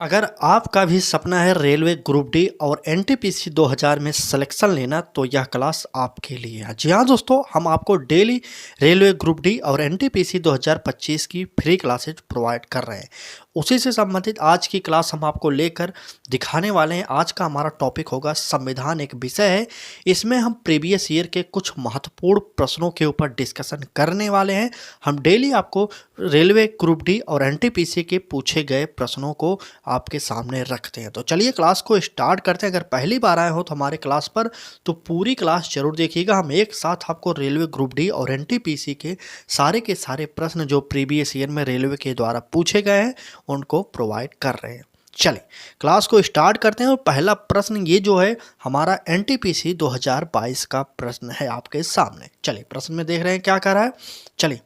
अगर आपका भी सपना है रेलवे ग्रुप डी और एनटीपीसी 2000 में सिलेक्शन लेना तो यह क्लास आपके लिए है। जी हाँ दोस्तों, हम आपको डेली रेलवे ग्रुप डी और एनटीपीसी 2025 की फ्री क्लासेज प्रोवाइड कर रहे हैं। उसी से संबंधित आज की क्लास हम आपको लेकर दिखाने वाले हैं। आज का हमारा टॉपिक होगा संविधान, एक विषय है। इसमें हम प्रीवियस ईयर के कुछ महत्वपूर्ण प्रश्नों के ऊपर डिस्कशन करने वाले हैं। हम डेली आपको रेलवे ग्रुप डी और एनटीपीसी के पूछे गए प्रश्नों को आपके सामने रखते हैं। तो चलिए क्लास को स्टार्ट करते हैं। अगर पहली बार आए हो तो हमारे क्लास पर तो पूरी क्लास जरूर देखिएगा। हम एक साथ आपको रेलवे ग्रुप डी और एनटीपीसी के सारे प्रश्न जो प्रीवियस ईयर में रेलवे के द्वारा पूछे गए हैं उनको प्रोवाइड कर रहे हैं। चलिए क्लास को स्टार्ट करते हैं। और पहला प्रश्न ये जो है हमारा एनटीपीसी 2022 का प्रश्न है आपके सामने। चलिए प्रश्न में देख रहे हैं क्या कर रहा है। चलिए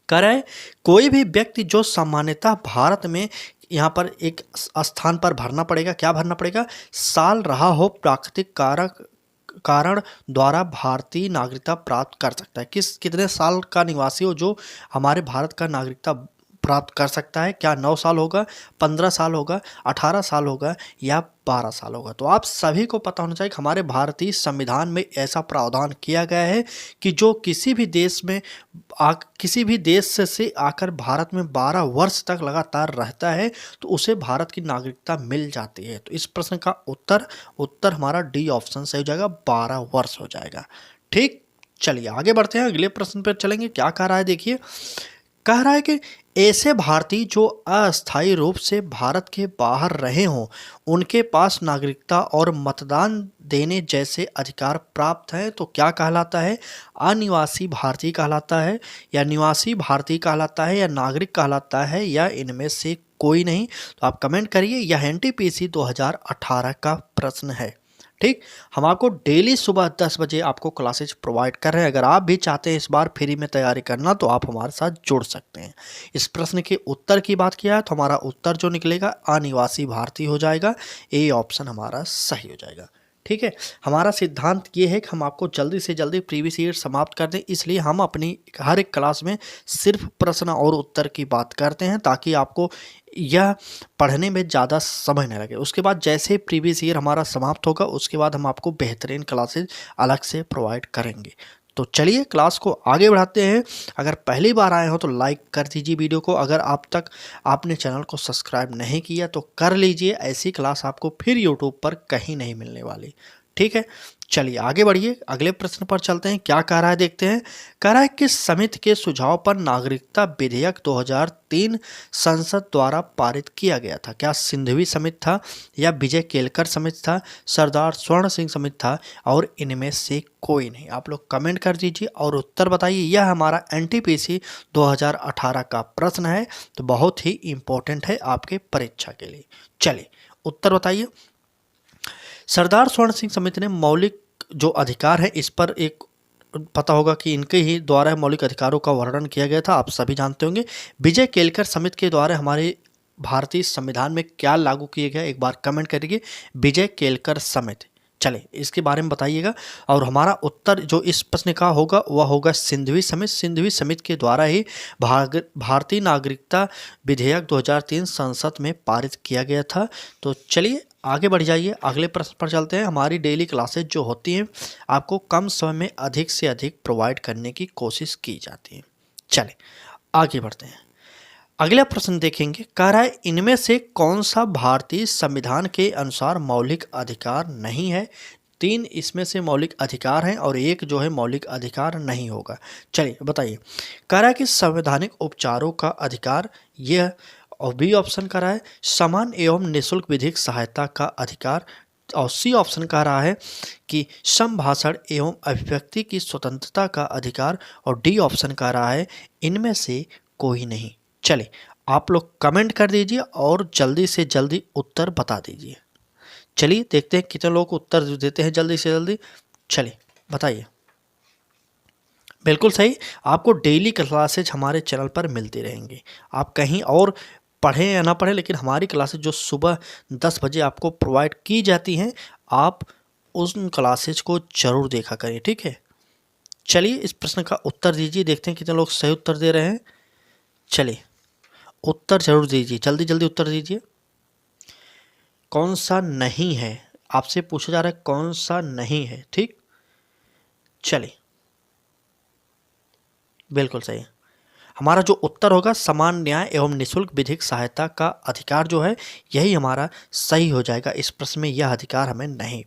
कर रहा है, कोई भी व्यक्ति जो सामान्यतः भारत में यहाँ पर एक स्थान पर भरना पड़ेगा, क्या भरना पड़ेगा, साल रहा हो प्राकृतिक कारण द्वारा भारतीय नागरिकता प्राप्त कर सकता है। कितने साल का निवासी हो जो हमारे भारत का नागरिकता प्राप्त कर सकता है। क्या 9 साल होगा, 15 साल होगा, 18 साल होगा या 12 साल होगा। तो आप सभी को पता होना चाहिए कि हमारे भारतीय संविधान में ऐसा प्रावधान किया गया है कि जो किसी भी देश से आकर भारत में 12 वर्ष तक लगातार रहता है तो उसे भारत की नागरिकता मिल जाती है। तो इस प्रश्न का उत्तर हमारा डी ऑप्शन सही हो जाएगा, 12 वर्ष हो जाएगा। ठीक, चलिए आगे बढ़ते हैं, अगले प्रश्न पर चलेंगे। क्या कह रहा है देखिए, कह रहा है कि ऐसे भारतीय जो अस्थायी रूप से भारत के बाहर रहे हों उनके पास नागरिकता और मतदान देने जैसे अधिकार प्राप्त हैं तो क्या कहलाता है, अनिवासी भारतीय कहलाता है या निवासी भारतीय कहलाता है या नागरिक कहलाता है या इनमें से कोई नहीं। तो आप कमेंट करिए। यह एनटीपीसी 2018 का प्रश्न है। ठीक, हम आपको डेली सुबह 10 बजे आपको क्लासेज प्रोवाइड कर रहे हैं। अगर आप भी चाहते हैं इस बार फ्री में तैयारी करना तो आप हमारे साथ जुड़ सकते हैं। इस प्रश्न के उत्तर की बात किया है तो हमारा उत्तर जो निकलेगा अनिवासी भारतीय हो जाएगा। ए ऑप्शन हमारा सही हो जाएगा। ठीक है, हमारा सिद्धांत ये है कि हम आपको जल्दी से जल्दी प्रीवियस ईयर समाप्त कर दें, इसलिए हम अपनी हर एक क्लास में सिर्फ प्रश्न और उत्तर की बात करते हैं ताकि आपको यह पढ़ने में ज़्यादा समय न लगे। उसके बाद जैसे प्रीवियस ईयर हमारा समाप्त होगा उसके बाद हम आपको बेहतरीन क्लासेज अलग से प्रोवाइड करेंगे। तो चलिए क्लास को आगे बढ़ाते हैं। अगर पहली बार आए हो तो लाइक कर दीजिए वीडियो को। अगर आप तक आपने चैनल को सब्सक्राइब नहीं किया तो कर लीजिए। ऐसी क्लास आपको फिर यूट्यूब पर कहीं नहीं मिलने वाली। ठीक है, चलिए आगे बढ़िए, अगले प्रश्न पर चलते हैं। क्या कह रहा है देखते हैं। कह रहा है कि समिति के सुझाव पर नागरिकता विधेयक 2003 संसद द्वारा पारित किया गया था। क्या सिंधवी समिति था या विजय केलकर समिति था, सरदार स्वर्ण सिंह समिति था और इनमें से कोई नहीं। आप लोग कमेंट कर दीजिए और उत्तर बताइए। यह हमारा एनटीपीसी 2018 का प्रश्न है तो बहुत ही इंपॉर्टेंट है आपके परीक्षा के लिए। चलिए उत्तर बताइए। सरदार स्वर्ण सिंह समिति ने मौलिक जो अधिकार है इस पर एक पता होगा कि इनके ही द्वारा मौलिक अधिकारों का वर्णन किया गया था, आप सभी जानते होंगे। विजय केलकर समिति के द्वारा हमारे भारतीय संविधान में क्या लागू किया गया, एक बार कमेंट करिए। विजय केलकर समिति, चले इसके बारे में बताइएगा। और हमारा उत्तर जो इस प्रश्न का होगा वह होगा सिंधवी समिति। सिंधवी समिति के द्वारा ही भारतीय नागरिकता विधेयक 2003 संसद में पारित किया गया था। तो चलिए आगे बढ़ जाइए, अगले प्रश्न पर चलते हैं। हमारी डेली क्लासेज जो होती हैं आपको कम समय में अधिक से अधिक प्रोवाइड करने की कोशिश की जाती है। चले आगे बढ़ते हैं, अगला प्रश्न देखेंगे। कह रहा है इनमें से कौन सा भारतीय संविधान के अनुसार मौलिक अधिकार नहीं है। 3 इसमें से मौलिक अधिकार हैं और एक जो है मौलिक अधिकार नहीं होगा। चलिए बताइए। कह रहा है कि संवैधानिक उपचारों का अधिकार, यह और बी ऑप्शन कह रहा है समान एवं निःशुल्क विधिक सहायता का अधिकार, और सी ऑप्शन कह रहा है कि संभाषण एवं अभिव्यक्ति की स्वतंत्रता का अधिकार, और डी ऑप्शन कह रहा है इनमें से कोई नहीं। चलिए आप लोग कमेंट कर दीजिए और जल्दी से जल्दी उत्तर बता दीजिए। चलिए देखते हैं कितने लोग उत्तर देते हैं जल्दी से जल्दी। चलिए बताइए। बिल्कुल सही, आपको डेली क्लासेज हमारे चैनल पर मिलती रहेंगी। आप कहीं और पढ़ें या ना पढ़ें लेकिन हमारी क्लासेज जो सुबह 10 बजे आपको प्रोवाइड की जाती हैं आप उन क्लासेज को जरूर देखा करिए। ठीक है, चलिए इस प्रश्न का उत्तर दीजिए, देखते हैं कितने लोग सही उत्तर दे रहे हैं। चलिए उत्तर जरूर दीजिए, जल्दी जल्दी उत्तर दीजिए। कौन सा नहीं है, आपसे पूछा जा रहा है कौन सा नहीं है। ठीक, चलिए बिल्कुल सही। हमारा जो उत्तर होगा समान न्याय एवं निःशुल्क विधिक सहायता का अधिकार जो है यही हमारा सही हो जाएगा। इस प्रश्न में यह अधिकार हमें नहीं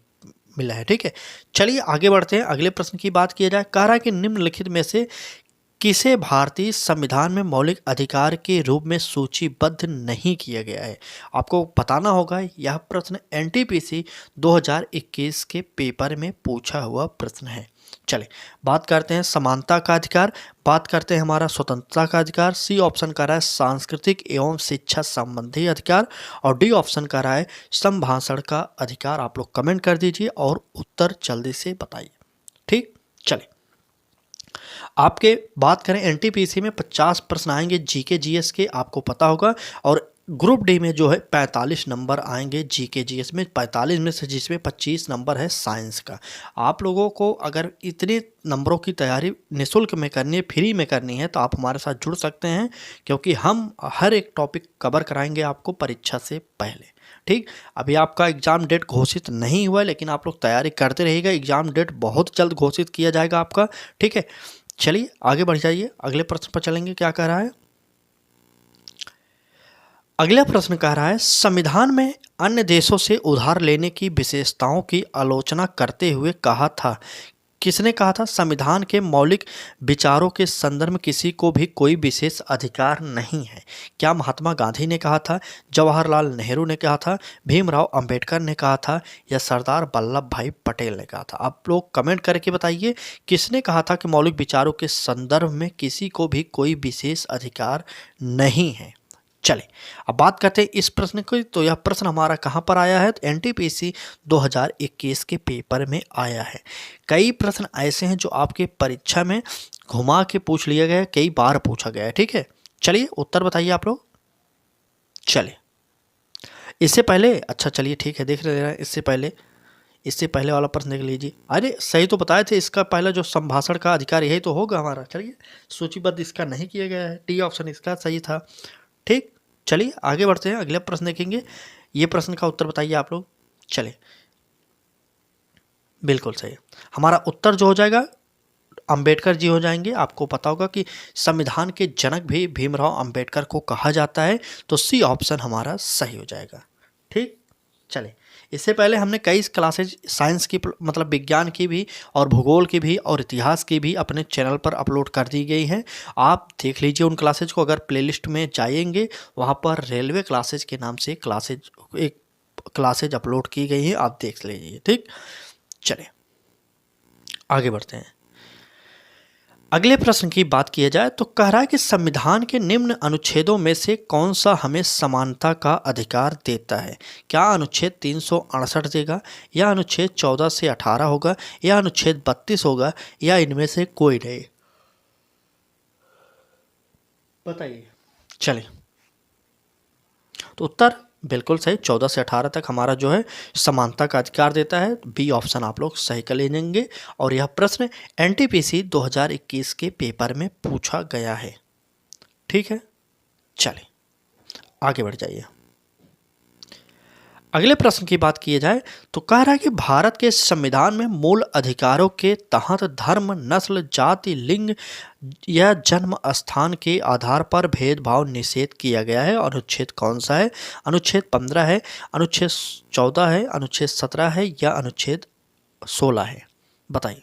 मिला है। ठीक है, चलिए आगे बढ़ते हैं। अगले प्रश्न की बात किया जाए, कह रहा है कि निम्नलिखित में से किसे भारतीय संविधान में मौलिक अधिकार के रूप में सूचीबद्ध नहीं किया गया है। आपको बताना होगा, यह प्रश्न एनटीपीसी 2021 के पेपर में पूछा हुआ प्रश्न है। चले बात करते हैं समानता का अधिकार, बात करते हैं हमारा स्वतंत्रता का अधिकार, सी ऑप्शन का रहा है सांस्कृतिक एवं शिक्षा संबंधी अधिकार, और डी ऑप्शन का रहा है संभाषण का अधिकार। आप लोग कमेंट कर दीजिए और उत्तर जल्दी से बताइए। ठीक, चले आपके बात करें एनटीपीसी में 50 प्रश्न आएंगे जीके जीएस के, आपको पता होगा, और ग्रुप डी में जो है 45 नंबर आएंगे जीके जीएस में, 45 में से जिसमें 25 नंबर है साइंस का। आप लोगों को अगर इतने नंबरों की तैयारी निःशुल्क में करनी है, फ्री में करनी है, तो आप हमारे साथ जुड़ सकते हैं, क्योंकि हम हर एक टॉपिक कवर कराएंगे आपको परीक्षा से पहले। ठीक, अभी आपका एग्ज़ाम डेट घोषित नहीं हुआ है, लेकिन आप लोग तैयारी करते रहिएगा, एग्ज़ाम डेट बहुत जल्द घोषित किया जाएगा आपका। ठीक है, चलिए आगे बढ़ जाइए, अगले प्रश्न पर चलेंगे। क्या कह रहा है, अगला प्रश्न कह रहा है संविधान में अन्य देशों से उधार लेने की विशेषताओं की आलोचना करते हुए कहा था। किसने कहा था, संविधान के मौलिक विचारों के संदर्भ में किसी को भी कोई विशेष अधिकार नहीं है। क्या महात्मा गांधी ने कहा था, जवाहरलाल नेहरू ने कहा था, भीमराव अंबेडकर ने कहा था, या सरदार वल्लभ भाई पटेल ने कहा था। आप लोग कमेंट करके बताइए किसने कहा था कि मौलिक विचारों के संदर्भ में किसी को भी कोई विशेष अधिकार नहीं है। चले अब बात करते हैं इस प्रश्न की, तो यह प्रश्न हमारा कहाँ पर आया है, तो एनटीपीसी 2021 के पेपर में आया है। कई प्रश्न ऐसे हैं जो आपके परीक्षा में घुमा के पूछ लिया गया है, कई बार पूछा गया है। ठीक है, चलिए उत्तर बताइए आप लोग। चलिए इससे पहले, अच्छा चलिए ठीक है, देख रहे हैं, इससे पहले वाला प्रश्न देख लीजिए। अरे सही तो बताए थे, इसका पहला जो संभाषण का अधिकार यही तो होगा हमारा। चलिए सूचीबद्ध इसका नहीं किया गया है, डी ऑप्शन इसका सही था। ठीक, चलिए आगे बढ़ते हैं, अगला प्रश्न देखेंगे। ये प्रश्न का उत्तर बताइए आप लोग। चलिए बिल्कुल सही, हमारा उत्तर जो हो जाएगा अंबेडकर जी हो जाएंगे। आपको पता होगा कि संविधान के जनक भी भीमराव अंबेडकर को कहा जाता है, तो सी ऑप्शन हमारा सही हो जाएगा। ठीक, चलिए इससे पहले हमने कई क्लासेज साइंस की मतलब विज्ञान की भी और भूगोल की भी और इतिहास की भी अपने चैनल पर अपलोड कर दी गई हैं। आप देख लीजिए उन क्लासेज को, अगर प्लेलिस्ट में जाएंगे वहाँ पर रेलवे क्लासेज के नाम से एक क्लासेज अपलोड की गई हैं, आप देख लीजिए। ठीक, चलिए आगे बढ़ते हैं। अगले प्रश्न की बात किया जाए तो कह रहा है कि संविधान के निम्न अनुच्छेदों में से कौन सा हमें समानता का अधिकार देता है। क्या अनुच्छेद 368 देगा, या अनुच्छेद 14 से 18 होगा, या अनुच्छेद 32 होगा, या इनमें से कोई नहीं, बताइए। चलिए तो उत्तर बिल्कुल सही, 14 से 18 तक हमारा जो है समानता का अधिकार देता है। बी ऑप्शन आप लोग सही कर लेंगे, और यह प्रश्न एनटीपीसी 2021 के पेपर में पूछा गया है। ठीक है, चलिए आगे बढ़ जाइए। अगले प्रश्न की बात की जाए तो कह रहा है कि भारत के संविधान में मूल अधिकारों के तहत धर्म, नस्ल, जाति, लिंग या जन्म स्थान के आधार पर भेदभाव निषेध किया गया है। अनुच्छेद कौन सा है, अनुच्छेद 15 है, अनुच्छेद 14 है, अनुच्छेद 17 है, या अनुच्छेद 16 है। बताइए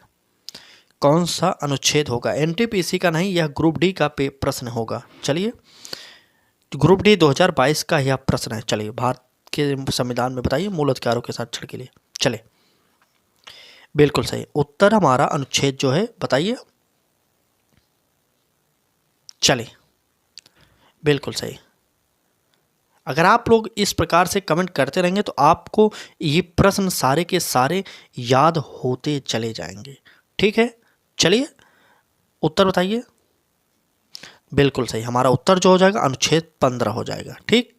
कौन सा अनुच्छेद होगा। एनटीपीसी का नहीं, यह ग्रुप डी का प्रश्न होगा। चलिए ग्रुप डी 2022 का यह प्रश्न है। चलिए भारत के संविधान में बताइए मूल अधिकारों के साथ के लिए। चले बिल्कुल सही, उत्तर हमारा अनुच्छेद जो है बताइए। चले बिल्कुल सही। अगर आप लोग इस प्रकार से कमेंट करते रहेंगे तो आपको ये प्रश्न सारे के सारे याद होते चले जाएंगे। ठीक है, चलिए उत्तर बताइए। बिल्कुल सही, हमारा उत्तर जो हो जाएगा अनुच्छेद 15 हो जाएगा। ठीक,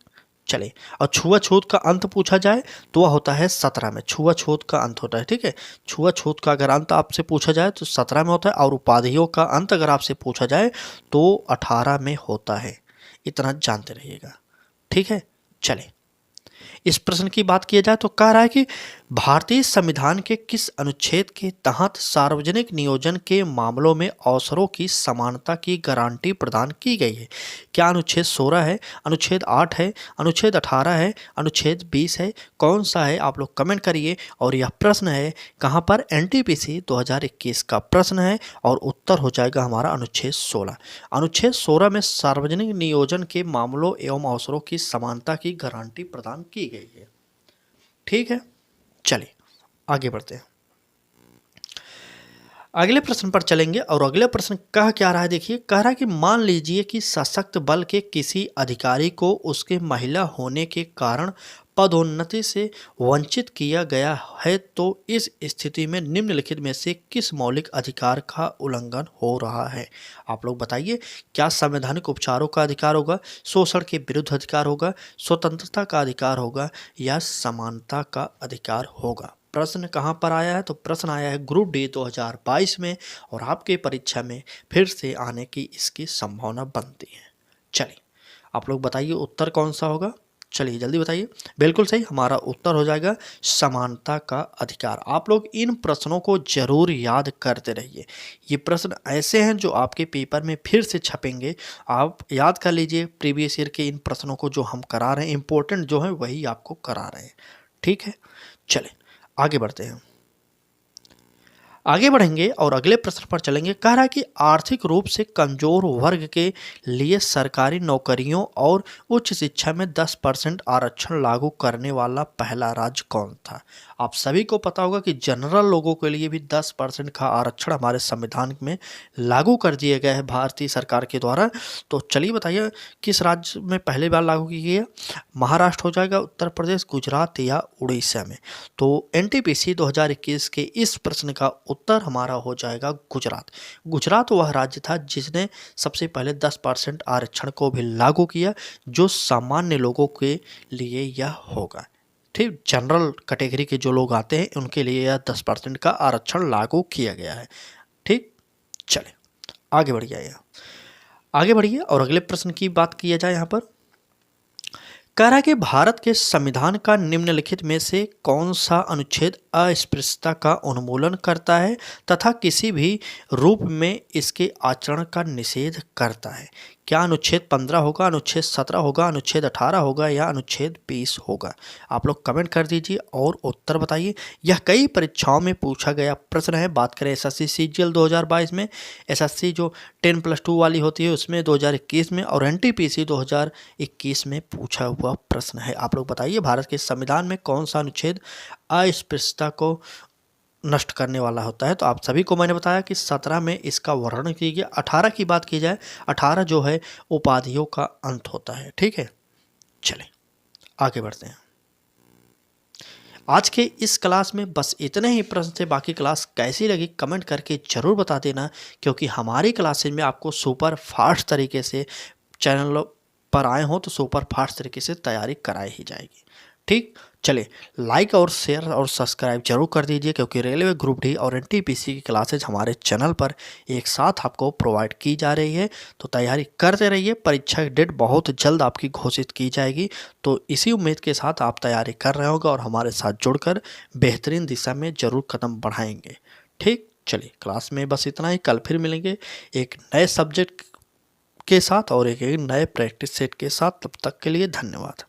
चलिए और छुआछूत का अंत पूछा जाए तो वह होता है 17 में। छुआछूत का अंत होता है, ठीक है, छुआछूत का अगर अंत आपसे पूछा जाए तो 17 में होता है, और उपाधियों का अंत अगर आपसे पूछा जाए तो 18 में होता है। इतना जानते रहिएगा। ठीक है, चलिए इस प्रश्न की बात किया जाए तो कह रहा है कि भारतीय संविधान के किस अनुच्छेद के तहत सार्वजनिक नियोजन के मामलों में अवसरों की समानता की गारंटी प्रदान की गई है? क्या अनुच्छेद 16 है, अनुच्छेद 8 है, अनुच्छेद 18 है, अनुच्छेद 20 है? कौन सा है आप लोग कमेंट करिए। और यह प्रश्न है कहाँ पर? एनटीपीसी 2021 का प्रश्न है और उत्तर हो जाएगा हमारा अनुच्छेद 16। अनुच्छेद 16 में सार्वजनिक नियोजन के मामलों एवं अवसरों की समानता की गारंटी प्रदान की गई है। ठीक है, चलिए आगे बढ़ते हैं। अगले प्रश्न पर चलेंगे और अगले प्रश्न कह क्या रहा है, देखिए कह रहा है कि मान लीजिए कि सशक्त बल के किसी अधिकारी को उसके महिला होने के कारण पदोन्नति से वंचित किया गया है, तो इस स्थिति में निम्नलिखित में से किस मौलिक अधिकार का उल्लंघन हो रहा है? आप लोग बताइए। क्या संवैधानिक उपचारों का अधिकार होगा, शोषण के विरुद्ध अधिकार होगा, स्वतंत्रता का अधिकार होगा या समानता का अधिकार होगा? प्रश्न कहाँ पर आया है? तो प्रश्न आया है ग्रुप डी 2022 में और आपके परीक्षा में फिर से आने की इसकी संभावना बनती है। चलिए आप लोग बताइए उत्तर कौन सा होगा, चलिए जल्दी बताइए। बिल्कुल सही, हमारा उत्तर हो जाएगा समानता का अधिकार। आप लोग इन प्रश्नों को जरूर याद करते रहिए। ये प्रश्न ऐसे हैं जो आपके पेपर में फिर से छपेंगे, आप याद कर लीजिए। प्रीवियस ईयर के इन प्रश्नों को जो हम करा रहे हैं, इंपॉर्टेंट जो है वही आपको करा रहे हैं। ठीक है, चले आगे बढ़ते हैं। आगे बढ़ेंगे और अगले प्रश्न पर चलेंगे। कह रहा है कि आर्थिक रूप से कमजोर वर्ग के लिए सरकारी नौकरियों और उच्च शिक्षा में 10% आरक्षण लागू करने वाला पहला राज्य कौन था? आप सभी को पता होगा कि जनरल लोगों के लिए भी 10% का आरक्षण हमारे संविधान में लागू कर दिया गया है भारतीय सरकार के द्वारा। तो चलिए बताइए किस राज्य में पहली बार लागू की गई है? महाराष्ट्र हो जाएगा, उत्तर प्रदेश, गुजरात या उड़ीसा में? तो एनटीपीसी 2021 के इस प्रश्न का उत्तर हमारा हो जाएगा गुजरात। गुजरात वह राज्य था जिसने सबसे पहले 10% आरक्षण को भी लागू किया, जो सामान्य लोगों के लिए यह होगा। ठीक, जनरल कैटेगरी के जो लोग आते हैं उनके लिए यह 10% का आरक्षण लागू किया गया है। ठीक, चले आगे बढ़िए, आगे बढ़िए और अगले प्रश्न की बात किया जाए। यहाँ पर कह रहा है कि भारत के संविधान का निम्नलिखित में से कौन सा अनुच्छेद अस्पृश्यता का उन्मूलन करता है तथा किसी भी रूप में इसके आचरण का निषेध करता है? क्या अनुच्छेद 15 होगा, अनुच्छेद 17 होगा, अनुच्छेद 18 होगा या अनुच्छेद 20 होगा? आप लोग कमेंट कर दीजिए और उत्तर बताइए। यह कई परीक्षाओं में पूछा गया प्रश्न है। बात करें एसएससी सीजीएल 2022 में, एसएससी जो 10+2 वाली होती है उसमें 2021 में, और एनटीपीसी 2021 में पूछा हुआ प्रश्न है। आप लोग बताइए भारत के संविधान में कौन सा अनुच्छेद अस्पृश्यता को नष्ट करने वाला होता है? तो आप सभी को मैंने बताया कि 17 में इसका वर्णन किया गया। 18 की बात की जाए, 18 जो है उपाधियों का अंत होता है। ठीक है, चलें आगे बढ़ते हैं। आज के इस क्लास में बस इतने ही प्रश्न थे। बाकी क्लास कैसी लगी कमेंट करके ज़रूर बता देना, क्योंकि हमारी क्लासेज में आपको सुपर फास्ट तरीके से चैनल पर आए हो तो सुपर फास्ट तरीके से तैयारी कराई ही जाएगी। ठीक, चले लाइक और शेयर और सब्सक्राइब जरूर कर दीजिए, क्योंकि रेलवे ग्रुप डी और एनटीपीसी की क्लासेज हमारे चैनल पर एक साथ आपको प्रोवाइड की जा रही है। तो तैयारी करते रहिए, परीक्षा की डेट बहुत जल्द आपकी घोषित की जाएगी। तो इसी उम्मीद के साथ आप तैयारी कर रहे होंगे और हमारे साथ जुड़कर बेहतरीन दिशा में जरूर कदम बढ़ाएंगे। ठीक, चलिए क्लास में बस इतना ही। कल फिर मिलेंगे एक नए सब्जेक्ट के साथ और एक नए प्रैक्टिस सेट के साथ। तब तक के लिए धन्यवाद।